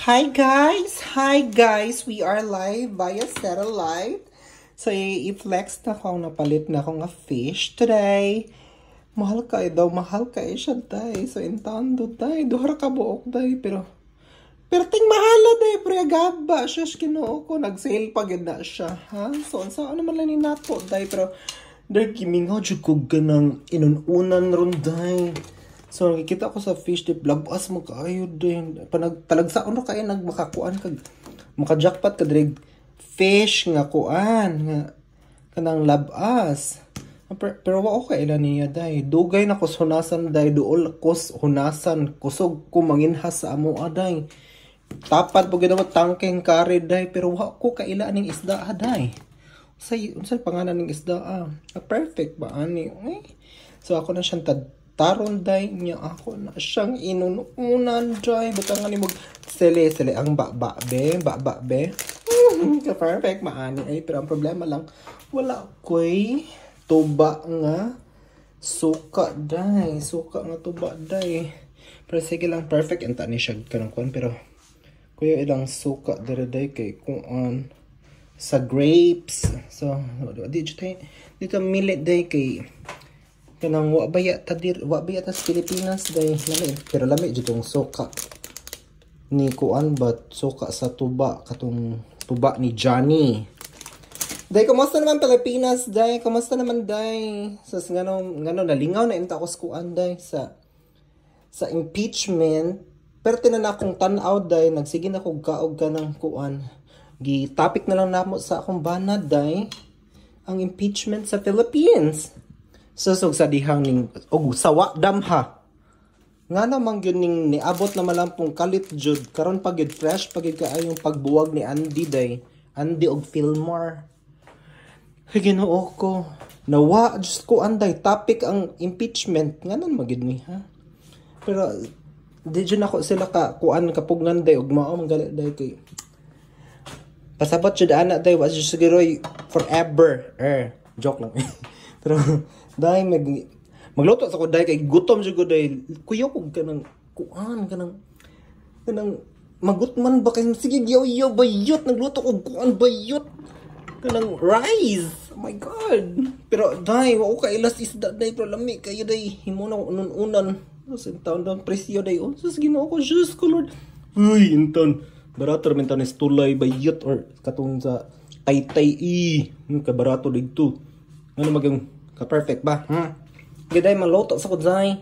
Hi guys, we are live via satellite. So i-flex na ko, napalit na ko nga fish today. Mahal kayo siya day. So intando day, duhara ka buok day, pero ting mahala day, pre agaba siya kinoo ko, nag-sale pa gid na siya, ha? So ano man lang ni nato day, pero day kimingaw jud ko ganang inununan ron day. So, nakikita ko sa fish dip, labas mo kaayo din. Talagsaon na kayo, nagmakakuan kag makajackpot ka drig fish nga kuan, nga kanang labas. Pero wa ko kailan niya, day. Dugay na ko hunasan, day. Duol kos hunasan. Kusog ko manginhas sa amo, day. Tapat po ginawa tangkeng kare, day. Pero wa ko kailan ning isda, day. Unsay pangalan ning isda, perfect ba, ani? So, ako na siyang taron day niya, ako na siyang inununan day. Butang ni mo sele ang baba be perfect maani ay, pero ang problema lang wala koy tuba nga suka nga tuba day. Pero sige lang, perfect enta ni siya kanang kuan, pero kuya ilang suka dire day kay kuan sa grapes. So dito milit day kay kanang wa baya ta sa Pilipinas day, pero lami jud tong suka ni kuan, but suka sa tuba, katong tuba ni Johnny. Day, kumusta naman Pilipinas day? Kumusta naman day? So ngano nalingaw na inta ko sa kuan day sa impeachment, pero tinan akong tan-aw day, nagsige na kog kaog kanang kuan. Gi-topic na lang namo sa akong banad day, ang impeachment sa Philippines. Susog sa dihang ning sawa damha. Nga naman yun ning niabot na malampong kalit jud. Karon pag yun fresh, pag yun kaayong pagbuwag ni Andy day. Andy og Fillmore. Ay ginoo ko. Nawa, just ko anday. Topic ang impeachment. Nga naman magid ni, ha? Pero, di dyan ako sila kuan kapugnan day. Og mao magalit day kay pasabot jud ana day. Was just siguro forever. Joke lang. Pero, dahil magluto sa ko dahil kay gutom siya ko dahil kuya ko kanang kuan kanang magutman ba kay sige yaw bayot nagluto ko kuan bayot kanang rice. Oh my god, pero dahil wa ko kailas isda dahil pero lami kayo dahil himo na unan sa taon doon presyo dahil so sige ko just ko lord uy inton barato rin taon is tulay bayot or katong sa tay kabarato dito ano magang ka-perfect ba? Gaday maluto sa kudzay.